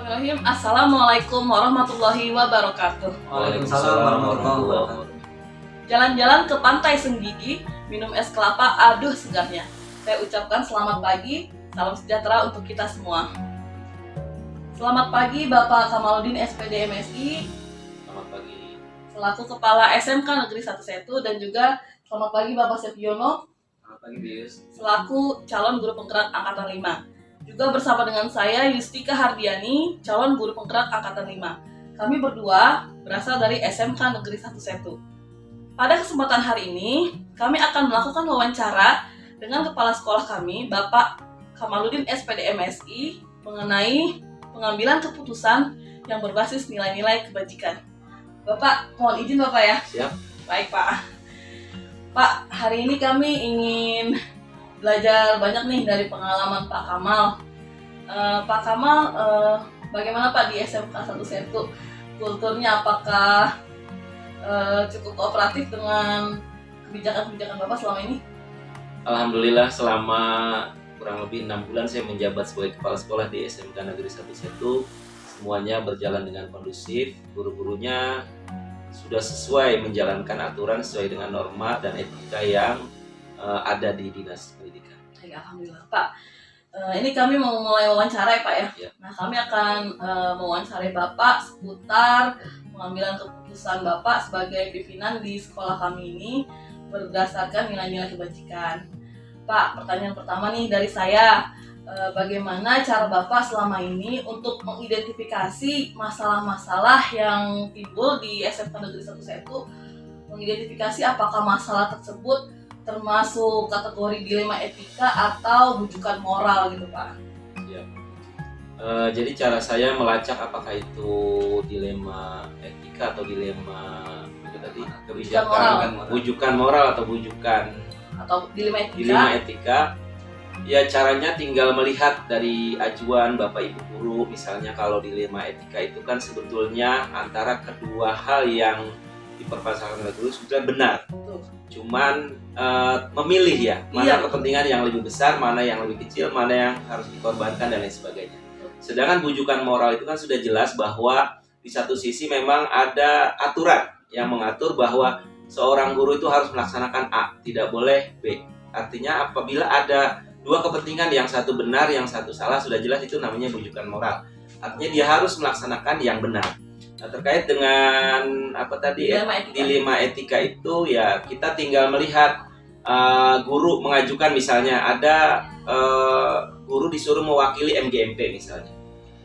Bismillahirrahmanirrahim. Assalamualaikum warahmatullahi wabarakatuh. Waalaikumsalam warahmatullahi wabarakatuh. Jalan-jalan ke pantai Senggigi, minum es kelapa, aduh segarnya. Saya ucapkan selamat pagi, salam sejahtera untuk kita semua. Selamat pagi Bapak Kamaluddin SPD MSI. Selamat pagi. Selaku Kepala SMK Negeri 1 Setu, dan juga selamat pagi Bapak Sepiono. Selamat pagi, Bius. Selaku calon guru penggerak Angkatan 5. Juga bersama dengan saya Yustika Hardiani, calon guru penggerak Angkatan 5. Kami berdua berasal dari SMK Negeri 1 Setu. Pada kesempatan hari ini, kami akan melakukan wawancara dengan kepala sekolah kami, Bapak Kamaluddin SPD MSI, mengenai pengambilan keputusan yang berbasis nilai-nilai kebajikan. Bapak, mohon izin Bapak ya. Siap. Baik Pak. Pak, hari ini kami ingin belajar banyak nih dari pengalaman Pak Kamal. Pak Kamal, bagaimana Pak di SMK 1 Setu? Kulturnya apakah cukup kooperatif dengan kebijakan-kebijakan Bapak selama ini? Alhamdulillah, selama kurang lebih 6 bulan saya menjabat sebagai kepala sekolah di SMK Negeri 1 Setu. Semuanya berjalan dengan kondusif, guru-gurunya sudah sesuai menjalankan aturan sesuai dengan norma dan etika yang ada di Dinas Pendidikan. Alhamdulillah Pak. Ini kami mau mulai wawancara ya Pak ya. Ya. Nah, kami akan mewawancarai Bapak seputar pengambilan keputusan Bapak sebagai pimpinan di sekolah kami ini berdasarkan nilai-nilai kebajikan. Pak, pertanyaan pertama nih dari saya. Bagaimana cara Bapak selama ini untuk mengidentifikasi masalah-masalah yang timbul di SMK Negeri 1 Setu, mengidentifikasi apakah masalah tersebut termasuk kategori dilema etika atau rujukan moral gitu Pak? Ya. Jadi cara saya melacak apakah itu dilema etika atau dilema itu tadi kebijakan, rujukan moral atau rujukan atau dilema etika. Ya, caranya tinggal melihat dari ajuan Bapak Ibu guru. Misalnya kalau dilema etika itu kan sebetulnya antara kedua hal yang dipermasalahkan oleh guru sudah benar. Cuman memilih ya, mana kepentingan yang lebih besar, mana yang lebih kecil, mana yang harus dikorbankan dan lain sebagainya. Sedangkan rujukan moral itu kan sudah jelas bahwa di satu sisi memang ada aturan yang mengatur bahwa seorang guru itu harus melaksanakan A, tidak boleh B. Artinya apabila ada dua kepentingan, yang satu benar, yang satu salah, sudah jelas itu namanya rujukan moral. Artinya dia harus melaksanakan yang benar. Nah, terkait dengan dilema etika itu ya kita tinggal melihat guru mengajukan, misalnya ada guru disuruh mewakili MGMP misalnya.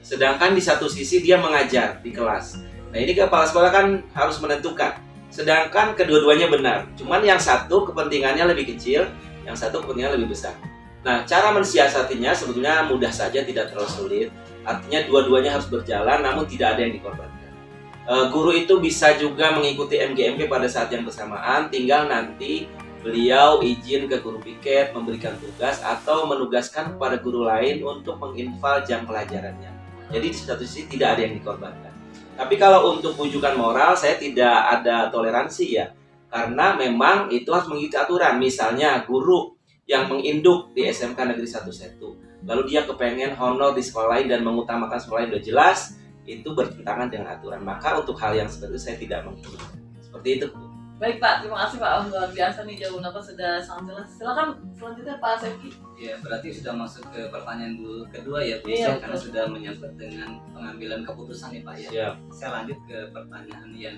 Sedangkan di satu sisi dia mengajar di kelas. Nah, ini kepala sekolah kan harus menentukan. Sedangkan kedua-duanya benar. Cuman yang satu kepentingannya lebih kecil, yang satu kepentingannya lebih besar. Nah, cara mensiasatinya sebetulnya mudah saja, tidak terlalu sulit. Artinya dua-duanya harus berjalan, namun tidak ada yang dikorbankan. Guru itu bisa juga mengikuti MGMP pada saat yang bersamaan, tinggal nanti beliau izin ke guru piket, memberikan tugas, atau menugaskan kepada guru lain untuk menginval jam pelajarannya. Jadi di satu sisi tidak ada yang dikorbankan. Tapi kalau untuk rujukan moral, saya tidak ada toleransi ya. Karena memang itu harus mengikuti aturan. Misalnya guru yang menginduk di SMK Negeri 1 Setu, lalu dia kepengen honor di sekolah lain dan mengutamakan sekolah lain, udah jelas itu bertentangan dengan aturan. Maka untuk hal yang seperti itu saya tidak menginginkan. Seperti itu. Baik Pak, terima kasih Pak. Luar biasa nih jawaban Bapak sudah sangat jelas. Silakan selanjutnya Pak Sepki. Ya, berarti sudah masuk ke pertanyaan kedua ya, Bu, karena sudah menyangkut dengan pengambilan keputusan ya Pak ya. Siap. Saya lanjut ke pertanyaan yang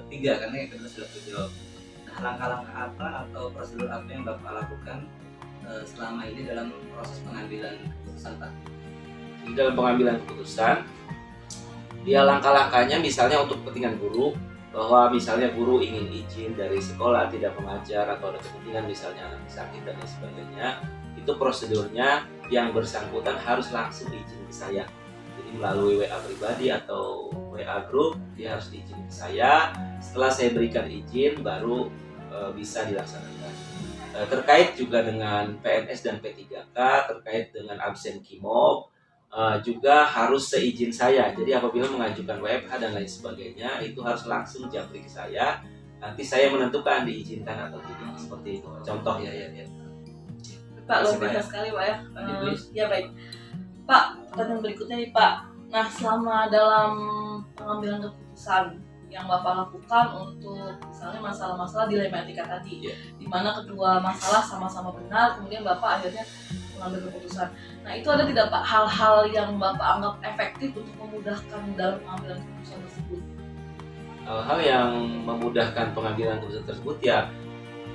ketiga, karena yang kedua sudah terjawab. Nah, langkah-langkah apa atau prosedur apa yang Bapak lakukan selama ini dalam proses pengambilan keputusan Pak? Di dalam pengambilan keputusan, dia langkah-langkahnya misalnya untuk kepentingan guru, bahwa misalnya guru ingin izin dari sekolah tidak mengajar atau ada kepentingan misalnya anak sakit dan lain sebagainya, itu prosedurnya yang bersangkutan harus langsung izin ke saya. Jadi melalui WA pribadi atau WA grup, dia harus diizin ke saya. Setelah saya berikan izin baru bisa dilaksanakan. Terkait juga dengan PNS dan P3K, terkait dengan absen KIMOB, juga harus seizin saya. Jadi apabila mengajukan WFH dan lain sebagainya, itu harus langsung japri ke saya. Nanti saya menentukan diizinkan atau tidak. Seperti itu. Contoh ya. Pak, luar biasa sekali Pak ya. Ya baik. Pak, pertanyaan berikutnya nih Pak. Nah, selama dalam pengambilan keputusan yang Bapak lakukan untuk misalnya masalah-masalah dilema etika tadi, di mana kedua masalah sama-sama benar, kemudian Bapak akhirnya mengambil keputusan. Nah, itu ada tidak Pak hal-hal yang Bapak anggap efektif untuk memudahkan dalam pengambilan keputusan tersebut? Hal-hal yang memudahkan pengambilan keputusan tersebut ya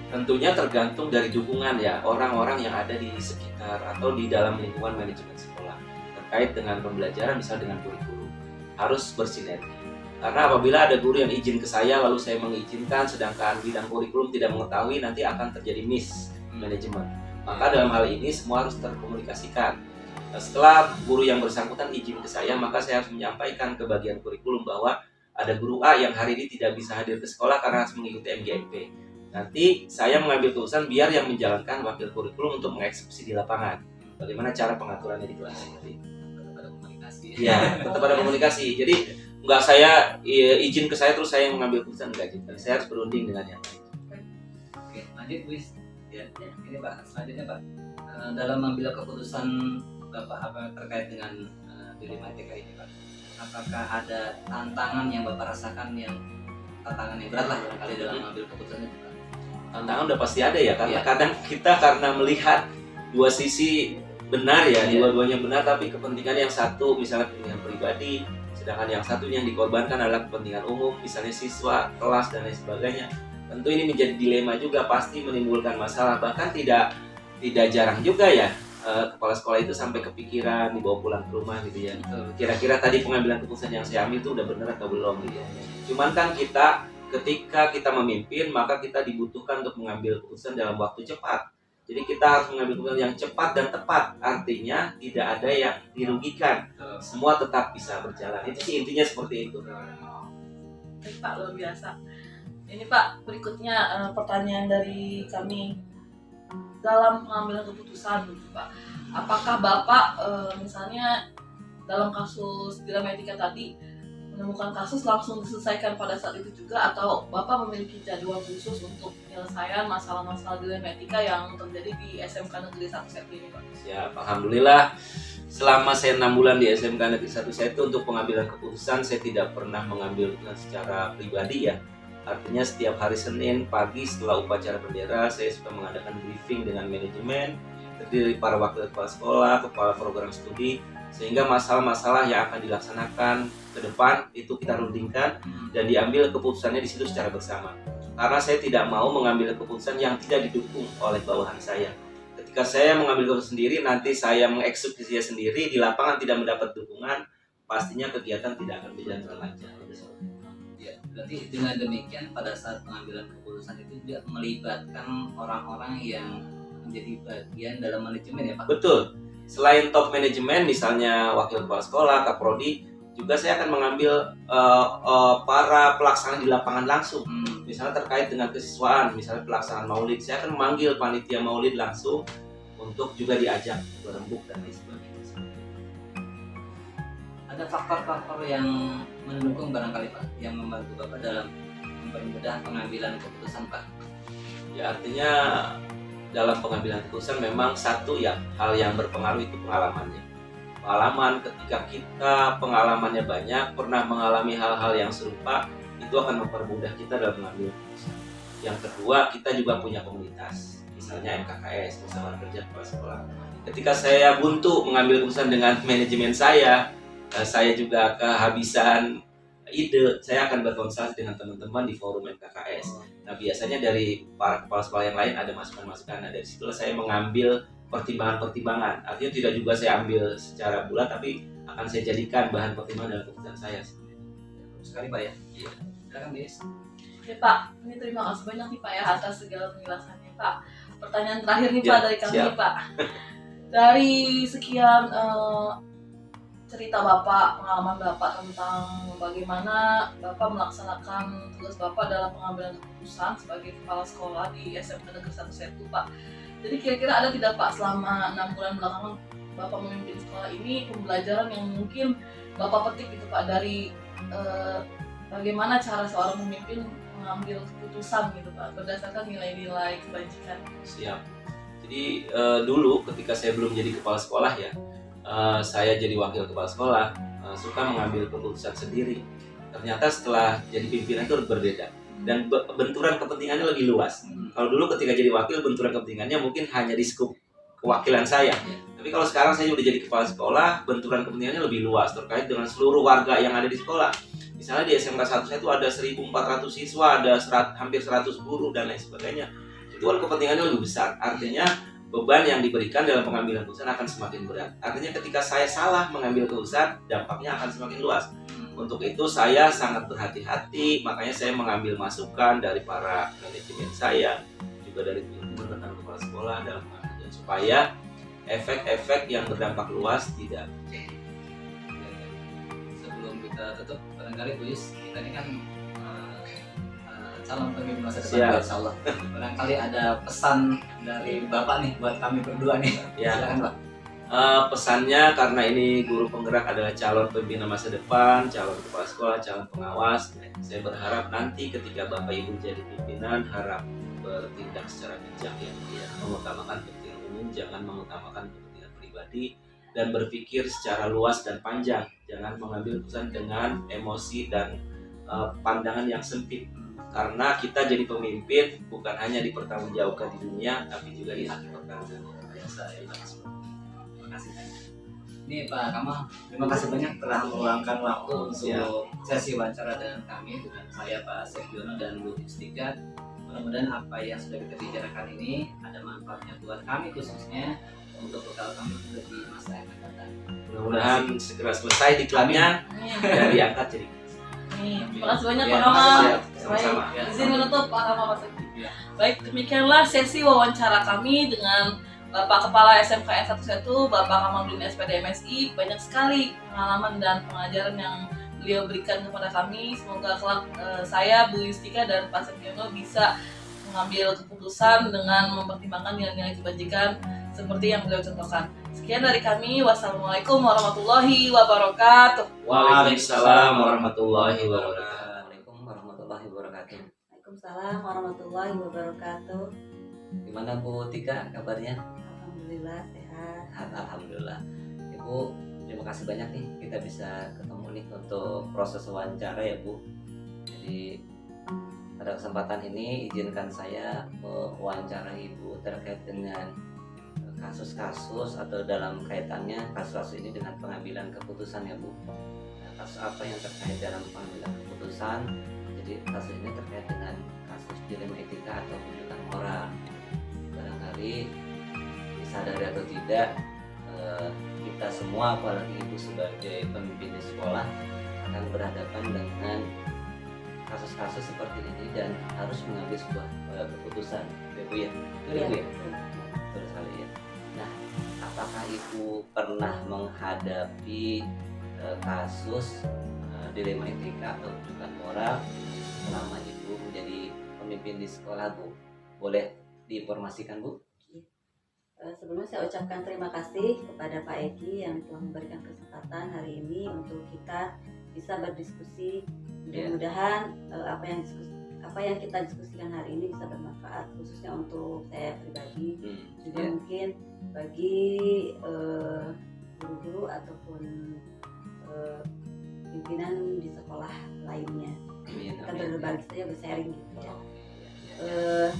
tentunya tergantung dari dukungan ya orang-orang yang ada di sekitar atau di dalam lingkungan manajemen sekolah terkait dengan pembelajaran, misal dengan kurikulum harus bersinergi. Karena apabila ada guru yang izin ke saya lalu saya mengizinkan sedangkan bidang kurikulum tidak mengetahui, nanti akan terjadi mismanagement. Maka dalam hal ini semua harus terkomunikasikan. Nah, setelah guru yang bersangkutan izin ke saya, maka saya harus menyampaikan ke bagian kurikulum bahwa ada guru A yang hari ini tidak bisa hadir ke sekolah karena harus mengikuti MGMP. Nanti saya mengambil keputusan biar yang menjalankan wakil kurikulum untuk mengeksekusi di lapangan. Bagaimana cara pengaturannya di kelas? Tetap ada komunikasi. Ya, tetap ada komunikasi. Jadi nggak saya izin ke saya terus saya yang mengambil keputusan, enggak gitu. Saya harus berunding dengan yang lain. Oke, lanjut Wis. Ya, ini Pak, selanjutnya Pak, dalam mengambil keputusan Bapak apa terkait dengan dilema etika ini Pak, apakah ada tantangan yang Bapak rasakan yang tantangan yang berat lah barangkali dalam mengambil keputusan itu Pak? Tantangan udah pasti ada ya, karena kadang kita karena melihat dua sisi benar ya, dua-duanya benar, tapi kepentingan yang satu misalnya kepentingan pribadi, sedangkan yang satu yang dikorbankan adalah kepentingan umum, misalnya siswa, kelas dan lain sebagainya. Tentu ini menjadi dilema juga, pasti menimbulkan masalah. Bahkan tidak jarang juga ya kepala sekolah itu sampai kepikiran dibawa pulang ke rumah gitu ya. Kira-kira tadi pengambilan keputusan yang saya ambil itu udah benar atau belum gitu ya. Cuman kan ketika kita memimpin, maka kita dibutuhkan untuk mengambil keputusan dalam waktu cepat. Jadi kita harus mengambil keputusan yang cepat dan tepat. Artinya tidak ada yang dirugikan. Semua tetap bisa berjalan. Itu sih intinya seperti itu. Baik Pak, luar biasa. Ini Pak, berikutnya pertanyaan dari kami. Dalam pengambilan keputusan Pak, apakah Bapak misalnya dalam kasus dilema etika tadi menemukan kasus langsung diselesaikan pada saat itu juga, atau Bapak memiliki jadwal khusus untuk penyelesaian masalah-masalah dilema etika yang terjadi di SMK Negeri 1 Setu ini Pak? Siap, alhamdulillah selama saya 6 bulan di SMK Negeri 1 Setu untuk pengambilan keputusan saya tidak pernah mengambil secara pribadi ya. Artinya setiap hari Senin pagi setelah upacara bendera saya suka mengadakan briefing dengan manajemen, terdiri para wakil kepala sekolah, kepala program studi, sehingga masalah-masalah yang akan dilaksanakan ke depan itu kita rundingkan dan diambil keputusannya di situ secara bersama. Karena saya tidak mau mengambil keputusan yang tidak didukung oleh bawahan saya. Ketika saya mengambil keputusan sendiri, nanti saya mengeksekusinya sendiri di lapangan tidak mendapat dukungan, pastinya kegiatan tidak akan berjalan dengan lancar. Ya, berarti dengan demikian pada saat pengambilan keputusan itu juga melibatkan orang-orang yang menjadi bagian dalam manajemen ya Pak? Betul. Selain top manajemen, misalnya wakil kepala sekolah, kaprodi, juga saya akan mengambil para pelaksana di lapangan langsung. Misalnya terkait dengan kesiswaan, misalnya pelaksanaan maulid, saya akan memanggil panitia maulid langsung untuk juga diajak berembuk dan lain sebagainya. Ada faktor-faktor yang mendukung barangkali Pak, yang membantu Bapak dalam mempermudah pengambilan keputusan Pak? Ya, artinya dalam pengambilan keputusan memang satu ya hal yang berpengaruh itu pengalamannya. Pengalaman ketika kita pengalamannya banyak, pernah mengalami hal-hal yang serupa, itu akan mempermudah kita dalam mengambil keputusan. Yang kedua, kita juga punya komunitas, misalnya MKKS, Persatuan Kerja Kepala Sekolah. Ketika saya buntu mengambil keputusan dengan manajemen saya juga kehabisan ide, saya akan berkonsultasi dengan teman-teman di forum MKKS. Nah, biasanya dari para kepala sekolah yang lain ada masukan-masukan. Nah, dari situlah saya mengambil pertimbangan-pertimbangan. Artinya tidak juga saya ambil secara bulat, tapi akan saya jadikan bahan pertimbangan dalam keputusan saya. Sekali Pak ya? Iya. Silakan Bis. Oke Pak, ini terima kasih banyak nih Pak ya atas segala penjelasannya Pak. Pertanyaan terakhir nih Ya, Pak dari kami siap. nih Pak. Dari sekian cerita Bapak, pengalaman Bapak tentang bagaimana Bapak melaksanakan tugas Bapak dalam pengambilan keputusan sebagai kepala sekolah di SMK Negeri 1 Setu Pak. Jadi kira-kira ada tidak Pak selama 6 bulan belakangan Bapak memimpin sekolah ini pembelajaran yang mungkin Bapak petik gitu Pak dari bagaimana cara seorang pemimpin mengambil keputusan gitu Pak berdasarkan nilai-nilai kebajikan? Siap. Jadi dulu ketika saya belum jadi kepala sekolah ya, saya jadi wakil kepala sekolah. suka mengambil keputusan sendiri. Ternyata setelah jadi pimpinan itu berbeda dan benturan kepentingannya lebih luas. Kalau dulu ketika jadi wakil, benturan kepentingannya mungkin hanya di skup kewakilan saya. Tapi kalau sekarang saya udah jadi kepala sekolah, benturan kepentingannya lebih luas terkait dengan seluruh warga yang ada di sekolah. Misalnya di SMK 1 saya itu ada 1.400 siswa, ada hampir 100 guru dan lain sebagainya. Itu kan kepentingannya lebih besar. Artinya beban yang diberikan dalam pengambilan keputusan akan semakin berat. Artinya ketika saya salah mengambil keputusan, dampaknya akan semakin luas. Untuk itu saya sangat berhati-hati, makanya saya mengambil masukan dari para manajemen saya, juga dari teman-teman rekan kepala sekolah dalam pengambilan, supaya efek-efek yang berdampak luas tidak. Sebelum kita tutup, barangkali Bu Yus, kita ini kan calon pemimpin masa depan, insya Allah. Barangkali ada pesan dari Bapak nih buat kami berdua nih. Ya. Silakan Pak. Pesannya, karena ini guru penggerak adalah calon pembina masa depan, calon kepala sekolah, calon pengawas, saya berharap nanti ketika Bapak Ibu jadi pimpinan, harap bertindak secara bijak ya, mengutamakan kepentingan umum, jangan mengutamakan kepentingan pribadi, dan berpikir secara luas dan panjang, jangan mengambil keputusan dengan emosi dan pandangan yang sempit. Karena kita jadi pemimpin bukan hanya dipertanggungjawabkan di dunia, tapi juga di akhirat nanti. Terima kasih banyak. Ini Pak Kamal, terima kasih banyak telah meluangkan waktu untuk sesi wawancara dengan kami, dengan saya Pak Sekiono dan Bu Yustika. Mudah-mudahan apa yang sudah kita bicarakan ini ada manfaatnya buat kami, khususnya untuk bekal kami di masa yang akan datang. Mudah-mudahan segera selesai diklatnya dan diangkat jadi. Terima kasih banyak Ya, Pak Kamal. sama-sama. Izin menutup Pak Kamal Pak Sekti. Ya. Baik, demikianlah sesi wawancara kami dengan Bapak Kepala SMKN 11, Bapak Kamaludin SPD MSI. Banyak sekali pengalaman dan pengajaran yang beliau berikan kepada kami. Semoga kelak saya, Bu Yustika dan Pak Sekiono bisa mengambil keputusan dengan mempertimbangkan nilai-nilai kebajikan seperti yang beliau contohkan. Sekian dari kami. Wassalamualaikum warahmatullahi wabarakatuh. Waalaikumsalam warahmatullahi wabarakatuh. Waalaikumsalam warahmatullahi wabarakatuh. Waalaikumsalam warahmatullahi wabarakatuh. Gimana Bu Tika kabarnya? Alhamdulillah sehat. Alhamdulillah. Ibu, terima kasih banyak nih kita bisa ketemu nih untuk proses wawancara ya Bu. Jadi pada kesempatan ini izinkan saya mewawancarai Ibu terkait dengan kasus-kasus atau dalam kaitannya kasus-kasus ini dengan pengambilan keputusan ya Bu. Nah, kasus apa yang terkait dalam pengambilan keputusan? Jadi kasus ini terkait dengan kasus dilema etika atau kejutan moral. Barangkali disadari atau tidak, kita semua apalagi Ibu sebagai pemimpin di sekolah akan berhadapan dengan kasus-kasus seperti ini dan harus mengambil sebuah keputusan ya Bu ya. Betul ya Bu ya? Betul sekali ya. Nah, apakah Ibu pernah menghadapi kasus dilema etika atau kejutan moral selama Ibu menjadi pemimpin di sekolah Bu? Boleh diinformasikan Bu? Sebelumnya saya ucapkan terima kasih kepada Pak Eki yang telah memberikan kesempatan hari ini untuk kita bisa berdiskusi. Mudah-mudahan apa yang kita diskusikan hari ini bisa bermanfaat, khususnya untuk saya pribadi, juga mungkin bagi guru-guru ataupun pimpinan di sekolah lainnya. Kita berbagi saja, bersharing gitu ya.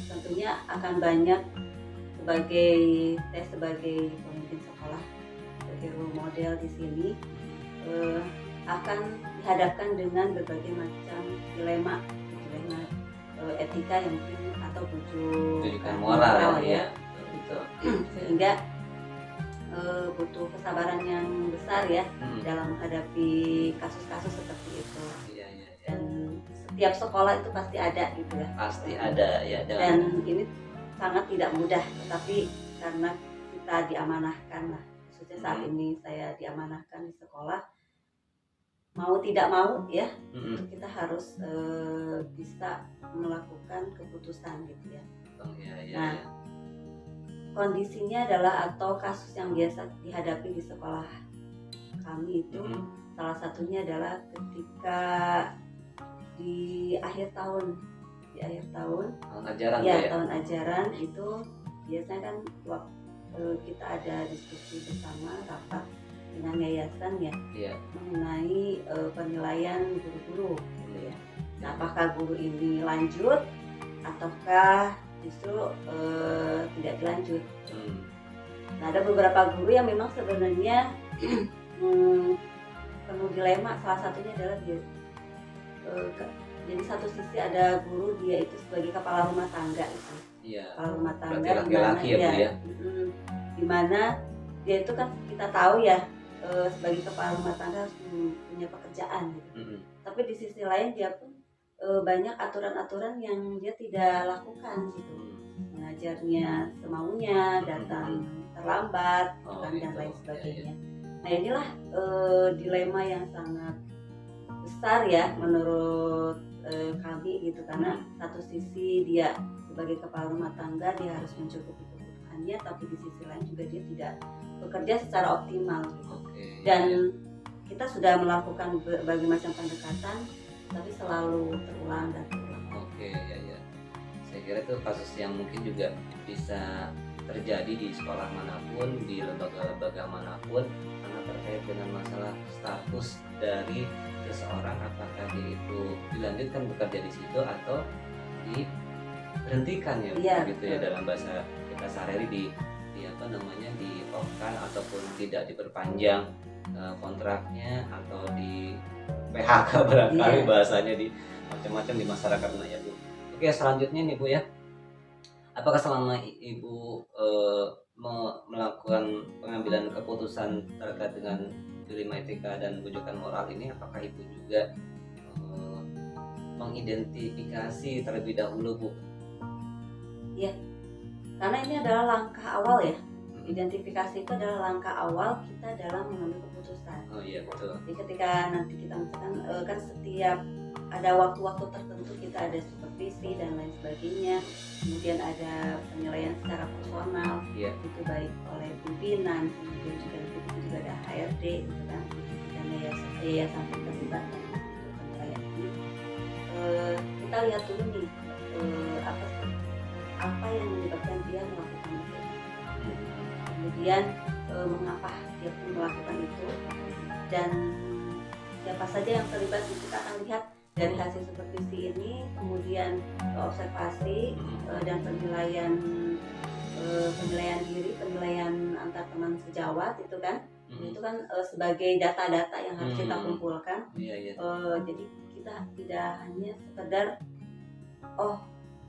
Tentunya akan banyak sebagai pemimpin sekolah, sebagai role model di sini akan dihadapkan dengan berbagai macam dilema etika yang mungkin atau bujukan moral ya. Gitu. Sehingga butuh kesabaran yang besar ya dalam menghadapi kasus-kasus seperti itu. Dan setiap sekolah itu pasti ada gitu ya. Pasti ada ya. Dan ini sangat tidak mudah, tapi karena kita diamanahkan lah, khususnya saat ini saya diamanahkan di sekolah, mau tidak mau ya, kita harus bisa melakukan keputusan gitu ya. Nah, kondisinya adalah atau kasus yang biasa dihadapi di sekolah kami itu salah satunya adalah ketika di akhir tahun ajaran ya, tahun ajaran itu biasanya kan waktu kita ada diskusi bersama rapat dengan yayasan ya Iya. mengenai penilaian guru-guru gitu ya. Nah, apakah guru ini lanjut ataukah justru tidak dilanjut? Nah, ada beberapa guru yang memang sebenarnya penuh dilema. Salah satunya adalah dia, jadi satu sisi ada guru dia itu sebagai kepala rumah tangga itu. Iya. Kepala rumah tangga Berarti laki-laki ya, Bu, ya? di mana dia itu kan kita tahu ya sebagai kepala rumah tangga harus punya pekerjaan gitu. Tapi di sisi lain dia pun banyak aturan-aturan yang dia tidak lakukan gitu. Mengajarnya semaunya, datang terlambat, dan lain sebagainya. Nah, inilah dilema yang sangat besar ya menurut kami gitu, karena satu sisi dia sebagai kepala rumah tangga dia harus mencukupi kebutuhannya, tapi di sisi lain juga dia tidak bekerja secara optimal gitu. Dan kita sudah melakukan berbagai macam pendekatan, tapi selalu terulang dan terulang. Ya. Saya kira itu kasus yang mungkin juga bisa terjadi di sekolah manapun, di lembaga-lembaga manapun, karena terkait dengan masalah status dari seseorang, apakah dia itu dilanjutkan bekerja di situ atau diberhentikan ya, gitu ya, dalam bahasa kita sehari-hari di di-off-kan ataupun tidak diperpanjang kontraknya atau di PHK barangkali bahasanya di macam-macam di masyarakat ya, Bu. Oke, selanjutnya nih, Bu ya. Apakah selama Ibu melakukan pengambilan keputusan terkait dengan dilema etika dan bujukan moral ini, apakah Ibu juga mengidentifikasi terlebih dahulu, Bu? Iya, karena ini adalah langkah awal ya. Identifikasi itu adalah langkah awal kita dalam mengambil keputusan. Oh iya, betul. Jadi ketika nanti kita misalkan kan setiap ada waktu-waktu tertentu kita ada supervisi dan lain sebagainya, kemudian ada penilaian secara personal, itu baik oleh pimpinan, kemudian juga ada HRD gitu kan, dan yayasan terlibat untuk penilaian ini. Kita lihat dulu nih apa yang menyebabkan dia melakukan itu, kemudian mengapa dia pun melakukan itu, dan siapa saja yang terlibat. Kita akan lihat dari hasil supervisi ini, kemudian observasi dan penilaian diri, penilaian antar teman sejawat itu kan, itu kan sebagai data-data yang harus kita kumpulkan. Jadi kita tidak hanya sekedar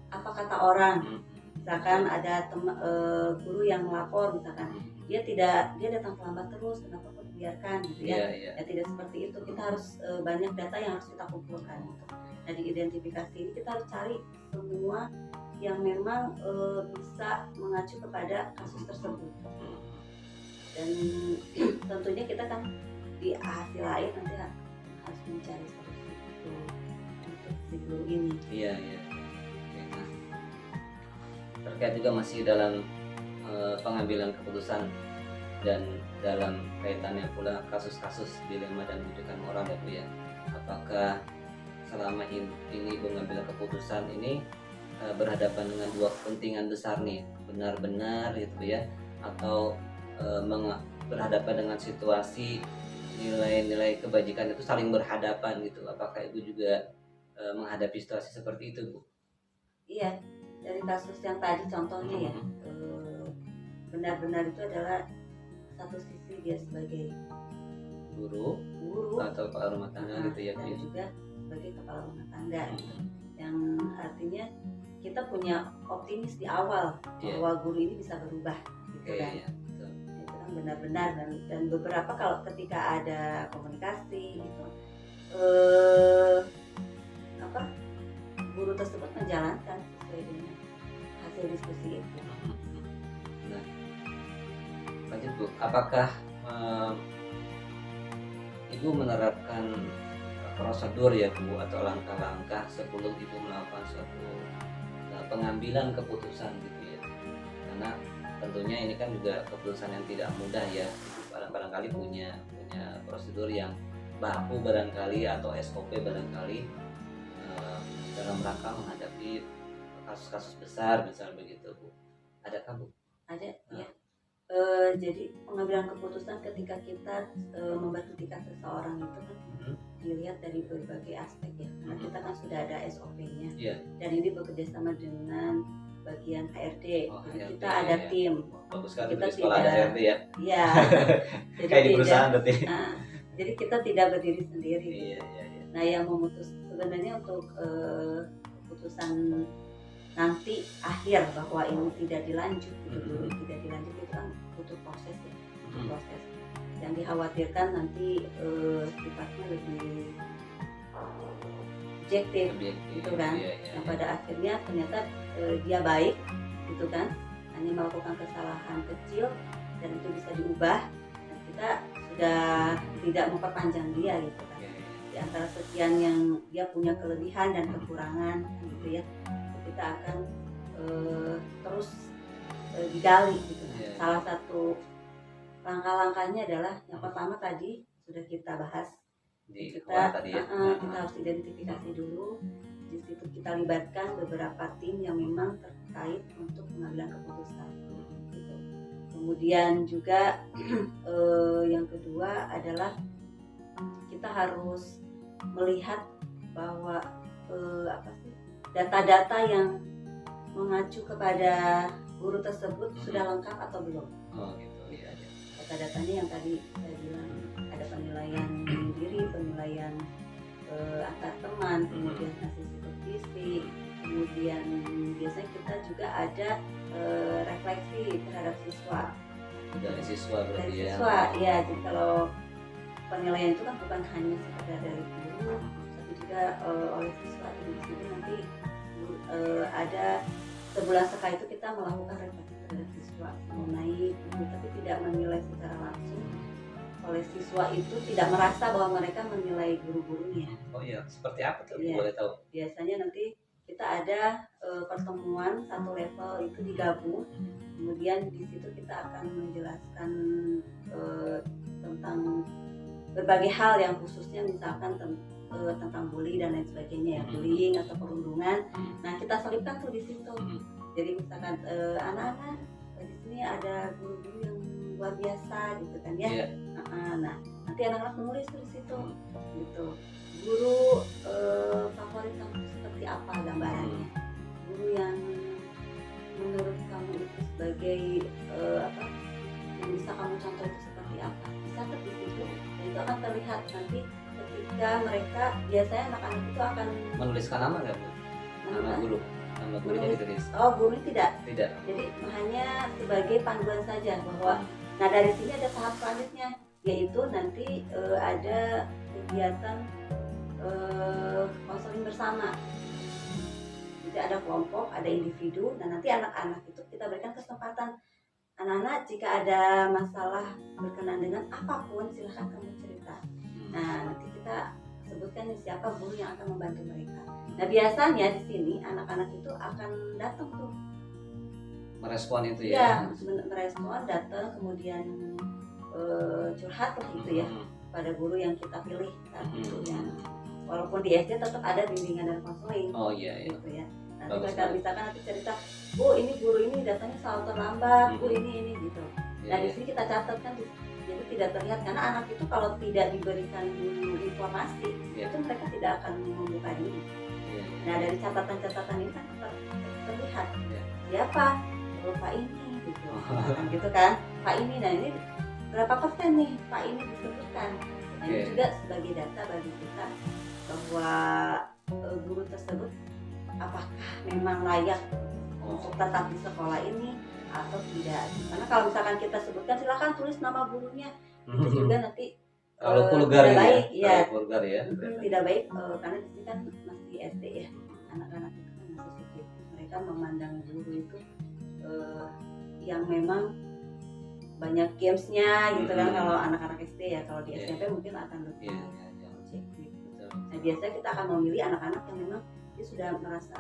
apa kata orang, misalkan ada guru yang melapor misalkan dia datang terlambat terus, kenapa kok dibiarkan gitu ya. Ya tidak seperti itu, kita harus banyak data yang harus kita kumpulkan gitu. Nah, di identifikasi ini kita harus cari semua yang memang bisa mengacu kepada kasus tersebut, dan tentunya kita kan di hasil akhir nanti harus mencari solusi untuk si guru ini. Iya. Terkait juga masih dalam pengambilan keputusan dan dalam kaitannya pula kasus-kasus dilema dan bujukan moral ya, Bu ya. Apakah selama ini mengambil keputusan ini berhadapan dengan dua kepentingan besar nih, benar-benar gitu ya, atau berhadapan dengan situasi nilai-nilai kebajikan itu saling berhadapan gitu? Apakah Ibu juga menghadapi situasi seperti itu, Bu? Iya, dari kasus yang tadi contohnya ya, benar-benar itu adalah satu sisi dia sebagai guru atau kepala rumah tangga gitu ya, dan juga sebagai kepala rumah tangga gitu. Yang artinya kita punya optimis di awal bahwa guru ini bisa berubah gitu kan. Itu kan benar-benar, dan beberapa kalau ketika ada komunikasi gitu guru tersebut menjalankan sesuai dengan hasil diskusi itu. Nah, lanjut Bu, apakah Ibu menerapkan prosedur ya Bu, atau langkah-langkah sebelum Ibu melakukan suatu pengambilan keputusan gitu ya? Karena tentunya ini kan juga keputusan yang tidak mudah ya. Barangkali punya prosedur yang baku barangkali, atau SOP barangkali dalam rangka menghadapi kasus-kasus besar misal begitu, Bu. Adakah, Bu? Ada ya. Jadi pengambilan keputusan ketika kita memberhentikan seseorang itu kan dilihat dari berbagai aspek ya. Karena kita kan sudah ada SOP-nya. Iya. Dan ini bekerja sama dengan bagian HRD. Oh, Jadi HRD, kita ada ya. tim. Bagus sekali Kita di sekolah ada tidak- HRD ya. Iya. Jadi Kayak di tidak- perusahaan berarti. Nah, jadi kita tidak berdiri sendiri. Iya, iya, iya. Nah, yang memutus sebenarnya untuk keputusan nanti akhir bahwa ini tidak dilanjut, gitu, tidak dilanjut itu kan butuh proses ya, butuh proses. Yang dikhawatirkan nanti sifatnya lebih objektif, gitu kan. Iya, iya, Yang iya. pada akhirnya ternyata dia baik, gitu kan, hanya melakukan kesalahan kecil dan itu bisa diubah. Dan kita sudah tidak memperpanjang dia, gitu kan. Iya, iya. Di antara sekian yang dia punya kelebihan dan kekurangan, gitu ya, kita akan terus digali, gitu. Iya. Salah satu langkah-langkahnya adalah yang pertama tadi sudah kita bahas, Di kita sekolah tadi ya. kita harus identifikasi dulu. Di situ kita libatkan beberapa tim yang memang terkait untuk pengambilan keputusan, gitu. Kemudian juga yang kedua adalah kita harus melihat bahwa apa sih, data-data yang mengacu kepada guru tersebut sudah lengkap atau belum. Oh gitu, iya, iya. Data-datanya yang tadi saya bilang, ada penilaian diri, penilaian antar teman, kemudian hasil supervisi, kemudian biasanya kita juga ada refleksi terhadap siswa. Dari siswa berarti Dari ya. siswa, ya. Jadi kalau penilaian itu kan bukan hanya sekedar dari guru, tapi juga oleh siswa. Jadi di situ nanti ada sebulan sekali itu kita melakukan refleksi terhadap siswa mengenai guru, tapi tidak menilai secara langsung. Oleh siswa itu tidak merasa bahwa mereka menilai guru-gurunya. Oh iya, seperti apa tuh? Iya. Boleh tahu? Biasanya nanti kita ada pertemuan satu level itu digabung, kemudian di situ kita akan menjelaskan tentang berbagai hal yang khususnya misalkan tentang bully dan lain sebagainya ya, bullying atau perundungan. Nah, kita selipkan tuh di situ. Jadi misalkan anak-anak di sini ada guru-guru yang luar biasa gitu kan ya. Iya. Nah, nanti anak-anak menulis tuh di situ gitu. Guru favorit kamu seperti apa gambarannya? Guru yang menurut kamu itu sebagai apa yang bisa kamu contoh itu seperti apa? Bisa di situ. Dan itu akan terlihat nanti ketika mereka, biasanya anak-anak itu akan Menuliskan nama nggak Bu? Nama guru. Nama gurunya Menulis. ditulis. oh guru tidak. Tidak. Jadi hanya sebagai panduan saja bahwa nah dari sini ada tahap selanjutnya, yaitu nanti ada kegiatan konseling bersama. Jadi ada kelompok, ada individu, dan nanti anak-anak itu kita berikan kesempatan, anak-anak jika ada masalah berkenaan dengan apapun silahkan kamu cerita. Nah nanti kita sebutkan nih siapa guru yang akan membantu mereka. Nah biasanya di sini anak-anak itu akan datang tuh. Merespon itu Ya, ya. merespon, datang, kemudian curhat lah gitu ya pada guru yang kita pilih saat itu ya. Walaupun di SD tetap ada bimbingan dan konseling Oh iya, iya. gitu ya. Nanti Bagus mereka sekali. misalkan nanti cerita, Bu ini guru ini datangnya selalu terlambat, Bu ini gitu. Iya, Nah di iya. sini kita catatkan, jadi tidak terlihat karena anak itu kalau tidak diberikan informasi Iya. itu mereka tidak akan membuka diri. Iya, iya. Nah dari catatan-catatan ini kan terlihat Iya. siapa, Pak ini gitu, gitu kan, Pak ini, nah ini berapa persen nih Pak ini disebutkan. Nah ini Oke. juga sebagai data bagi kita bahwa guru tersebut apakah memang layak untuk tetap di sekolah ini atau tidak. Karena kalau misalkan kita sebutkan silakan tulis nama gurunya, itu juga nanti Kalau vulgar tidak ini baik, ya. ya. Kalau vulgar ya. Tidak baik karena di sini kan masih SD ya, anak-anak itu kan masih subjektif, mereka memandang guru itu yang memang banyak gamesnya gitu kan. Kalau anak-anak SD ya, kalau di Iya. SMP mungkin akan lebih Iya, iya, iya. objektif. Betul. Nah biasanya kita akan memilih anak-anak yang memang dia sudah merasa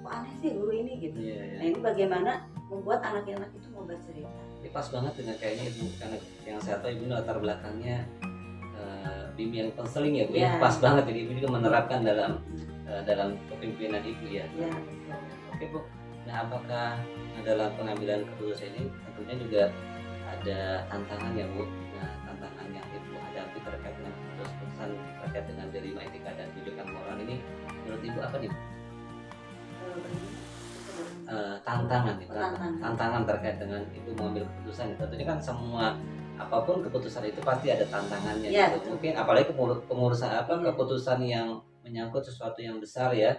kok aneh sih guru ini gitu. Iya, iya. Nah ini bagaimana membuat anak-anak itu mau bercerita. Ini pas banget dengan kayaknya Ibu, karena yang saya tahu Ibu latar belakangnya bimbingan konseling ya Bu ya. Iya. Pas banget jadi Ibu juga menerapkan dalam kepemimpinan Ibu ya. Ya, Oke Bu, Nah, apakah dalam pengambilan keputusan ini tentunya juga ada tantangan ya Bu? Nah, tantangan yang Ibu hadapi terkait dengan keputusan terkait dengan dilema etika dan rujukan moral ini, menurut Ibu apa nih? Tantangan nih, tantangan terkait dengan Ibu mengambil keputusan. Tentunya kan semua apapun keputusan itu pasti ada tantangannya Ya, gitu. Mungkin apalagi pengurusan Iya. keputusan yang menyangkut sesuatu yang besar ya,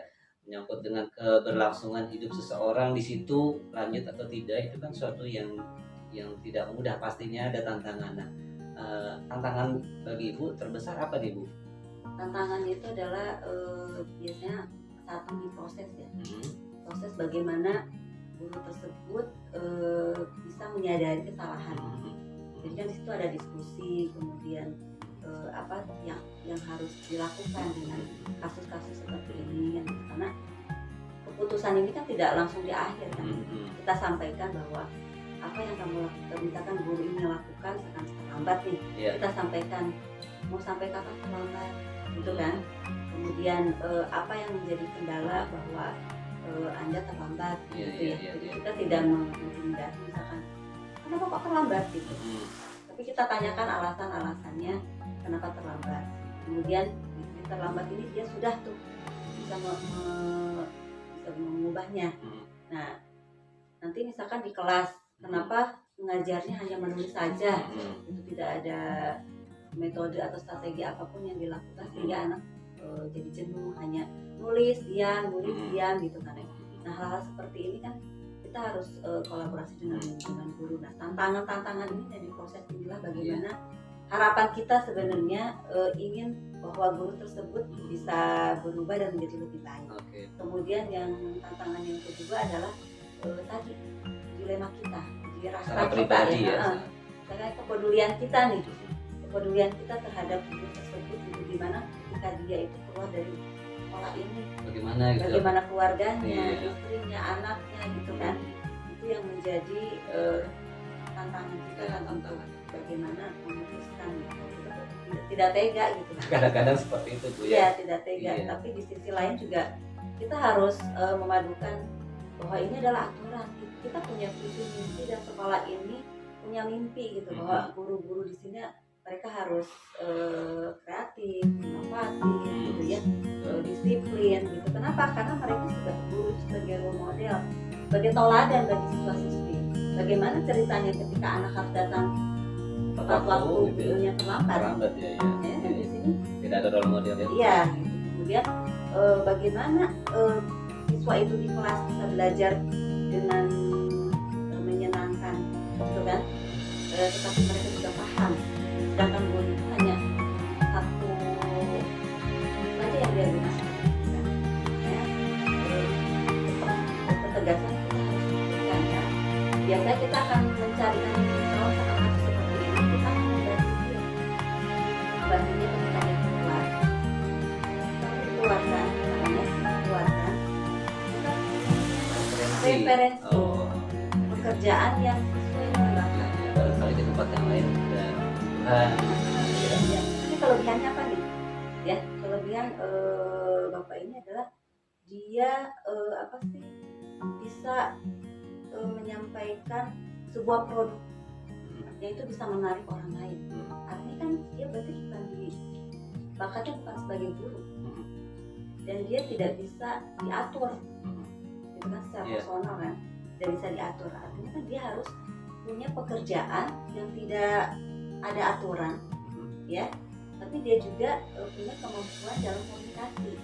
menyangkut dengan keberlangsungan hidup seseorang di situ lanjut atau tidak, itu kan sesuatu yang tidak mudah, pastinya ada tantangan. Nah, tantangan bagi Ibu terbesar apa nih Bu? Tantangan itu adalah biasanya saat ini proses ya, proses bagaimana guru tersebut bisa menyadari kesalahan. Jadi kan di situ ada diskusi, kemudian apa yang harus dilakukan dengan kasus-kasus seperti ini kan, karena keputusan ini kan tidak langsung di akhir kan. Kita sampaikan bahwa apa yang kamu lakukan, misalkan guru ini lakukan sekarang terlambat nih, kita sampaikan mau sampai kapan terlambat gitu kan. Kemudian apa yang menjadi kendala bahwa Anda terlambat gitu ya. Jadi kita tidak menghindari misalkan kenapa kok terlambat gitu. Tapi kita tanyakan alasan-alasannya kenapa terlambat. Kemudian di terlambat ini dia sudah tuh bisa bisa mengubahnya. Nah, nanti misalkan di kelas kenapa mengajarnya hanya menulis saja, itu tidak ada metode atau strategi apapun yang dilakukan sehingga anak jadi jenuh hanya nulis diam gitu kan. Nah, hal-hal seperti ini kan kita harus kolaborasi dengan guru. Nah, tantangan ini dari proses inilah bagaimana harapan kita sebenarnya ingin bahwa guru tersebut bisa berubah dan menjadi lebih baik. Kemudian yang tantangan yang kedua adalah tadi dilema kita, jadi rasa kita karena kepedulian kita nih, kepedulian kita terhadap guru tersebut itu gimana ketika dia itu keluar dari sekolah ini, bagaimana keluarganya, istrinya, anaknya gitu kan. Itu yang menjadi tantangan kita kan untuk bagaimana memutuskan gitu. Tidak tega gitu kan. Kadang-kadang seperti itu Bu ya. Tidak tega, tapi di sisi lain juga kita harus memadukan bahwa ini adalah aturan. Kita punya visi misi dan sekolah ini punya mimpi gitu, bahwa guru-guru di sini mereka harus kreatif, inovatif gitu ya, disiplin gitu. Kenapa? Karena mereka sudah guru sebagai role model, sebagai teladan bagi siswa-siswi. Bagaimana ceritanya ketika anak harus datang tepat waktu, gurunya terlambat ya. Di sini tidak ada role model ya. Iya. Gitu. Kemudian bagaimana siswa itu di kelas bisa belajar dengan menyenangkan, gitu kan? Tetapi mereka juga paham. Sedangkan guru itu hanya satu saja yang dia gunakan. Ya, ketegasan kita harus berikan ya. Biasanya kita akan mencarikan kalau kasus seperti ini kita akan membantunya ketika dia keluar. Keluarkan, referensi pekerjaan yang sesuai dengan barangkali di tempat yang lain sudah Tapi kelebihannya apa nih? Ya, kelebihan Bapak ini adalah dia bisa menyampaikan sebuah produk yang itu bisa menarik orang lain. Artinya kan dia berarti bakatnya bukan sebagai guru, dan dia tidak bisa diatur. Kan secara personal kan tidak bisa diatur, artinya kan dia harus punya pekerjaan yang tidak ada aturan ya, tapi dia juga punya kemampuan dalam komunikasi.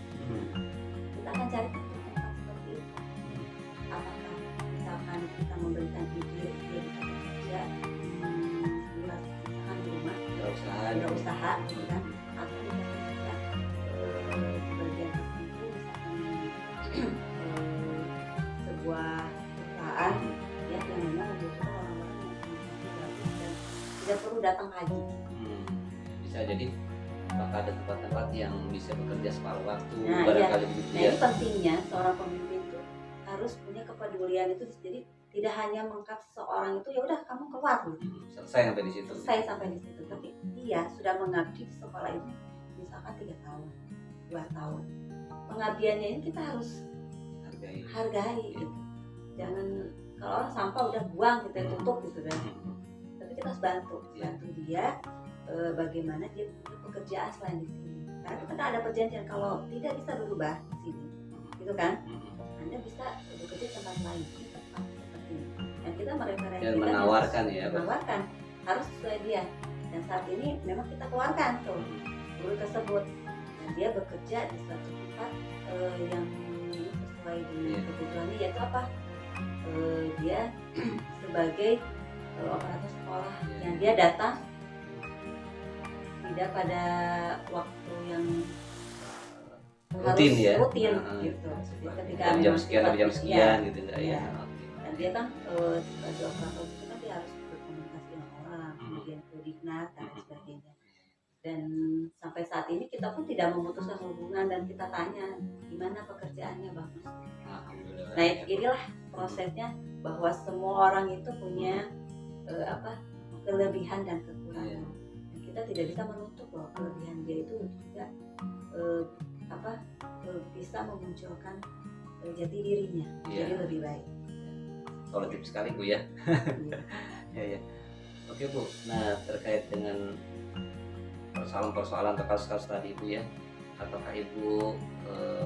Kita akan cari tempat seperti itu. Apakah misalkan kita memberikan ide dia bisa bekerja misalkan di rumah usaha gitu kan, atau misalkan kita di bagian tertentu misalkan sebuah perusahaan ya yang memang membutuhkan orang-orang yang komunikasi bagus dan tidak perlu datang pagi. Bisa jadi apakah ada tempat-tempat yang bisa bekerja separuh waktu barangkali begitu ya. Ini pentingnya seorang pemimpin itu harus punya kepedulian itu, jadi tidak hanya mengangkat seseorang itu ya udah kamu keluar gitu. Selesai sampai di situ. Tapi dia sudah mengabdi di sekolah ini misalkan 3 tahun, 2 tahun. Pengabdiannya ini kita harus hargai gitu. Jangan kalau orang sampah udah buang kita tutup gitu kan. Tapi kita harus bantu dia bagaimana dia punya pekerjaan selain di sini. Karena kita kan ada perjanjian kalau tidak bisa berubah di sini, gitu kan? Anda bisa bekerja di tempat lain seperti ini. Dan kita mereferensikan Dan menawarkan menawarkan harus sesuai dia. Dan saat ini memang kita keluarkan tuh guru tersebut dan dia bekerja di suatu tempat yang sesuai dengan kebutuhannya, yaitu apa? Dia sebagai operator sekolah yang dia datang tidak pada waktu yang rutin ya, rutin gitu. Ketika jam sekian sampai jam sekian gitu enggak ya. Dan dia kan sebagai operator itu kan dia harus berkomunikasi dengan orang, kemudian ke Diknas dan lain sebagainya. Dan sampai saat ini kita pun tidak memutuskan hubungan dan kita tanya gimana pekerjaannya bagus. Nah inilah prosesnya bahwa semua orang itu punya kelebihan dan kekurangan. Dan kita tidak bisa menutup bahwa kelebihan dia itu juga bisa memunculkan jati dirinya jadi lebih baik. Solutif sekali Bu ya. Ya. Oke Bu. Nah terkait dengan persoalan-persoalan atau kasus-kasus tadi Bu ya, apakah Ibu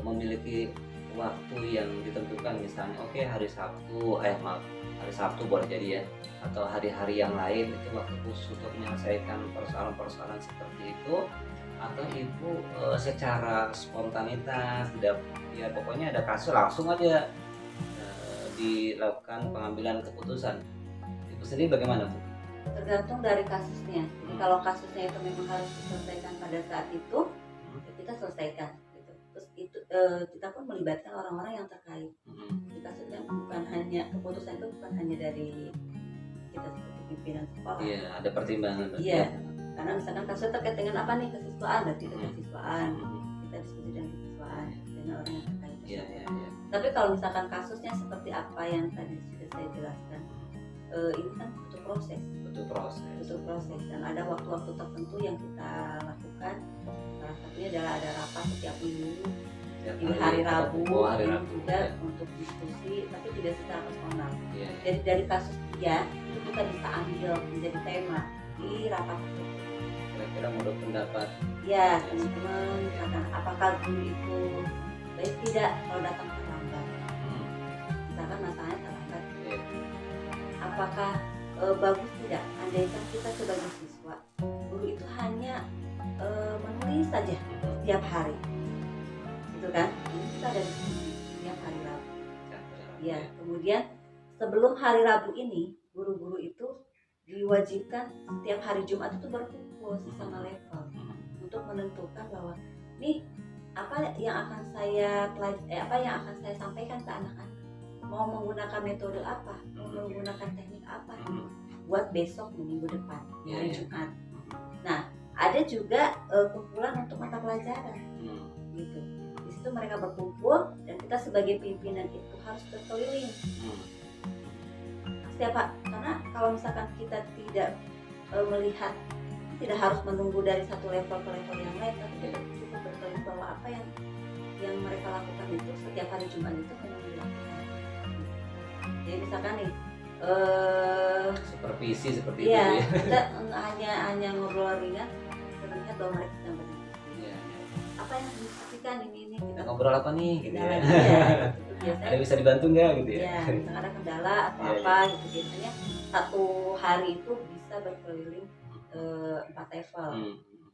memiliki waktu yang ditentukan, misalnya hari Sabtu boleh jadi ya, atau hari-hari yang lain itu waktu khusus untuk menyelesaikan persoalan-persoalan seperti itu, atau Ibu secara spontanitas tidak ya pokoknya ada kasus langsung aja dilakukan pengambilan keputusan. Ibu sendiri bagaimana Bu? Tergantung dari kasusnya. Jadi kalau kasusnya itu memang harus diselesaikan pada saat itu, kita selesaikan. Gitu. Terus itu kita pun melibatkan orang-orang yang terkait. Jadi kasusnya bukan hanya keputusan itu bukan hanya dari kita sebagai pimpinan sekolah. Iya, ada pertimbangan. Iya. Karena misalkan kasusnya terkait dengan apa nih, kesiswaan, berarti kesiswaan. Kita diskusi dengan kesiswaan dengan orang yang terkait. Iya. Tapi kalau misalkan kasusnya seperti apa yang tadi sudah saya jelaskan, ini kan butuh proses dan ada waktu-waktu tertentu yang kita lakukan. Salah satunya adalah ada rapat setiap minggu di hari Rabu juga untuk diskusi, tapi tidak secara personal. Jadi dari kasus dia itu kita bisa ambil menjadi tema di rapat tersebut. Kira-kira menurut pendapat ya teman-teman, misalkan apakah guru itu baik tidak kalau datang terlambat, misalkan masalahnya terlambat, apakah bagus tidak andaikan kita sebagai siswa guru itu hanya menulis saja setiap hari, gitu kan? Ini kita ada diskusi setiap hari Rabu. Ya, kemudian sebelum hari Rabu ini guru-guru itu diwajibkan setiap hari Jumat itu berkumpul sesama level untuk menentukan bahwa nih apa yang akan saya sampaikan ke anak-anak, mau menggunakan metode apa, mau menggunakan teknik apa buat besok minggu depan hari Jumat. Nah ada juga kumpulan untuk mata pelajaran gitu. Di situ mereka berkumpul dan kita sebagai pimpinan itu harus berkeliling karena kalau misalkan kita tidak melihat, tidak harus menunggu dari satu level ke level yang lain, tapi kita cukup berkeliling bahwa apa yang mereka lakukan itu setiap hari Jumat itu memang dilakukan. Jadi misalkan nih supervisi seperti itu ya, kita hanya ngobrol ringan, terlihat bahwa mereka sedang berdiskusi. Apa yang didiskusikan ini kita ngobrol apa nih gitu ya. Biasanya ada bisa dibantu nggak gitu ya? Ya, misalkan ada kendala atau apa gitu, biasanya satu hari itu bisa berkeliling 4 level.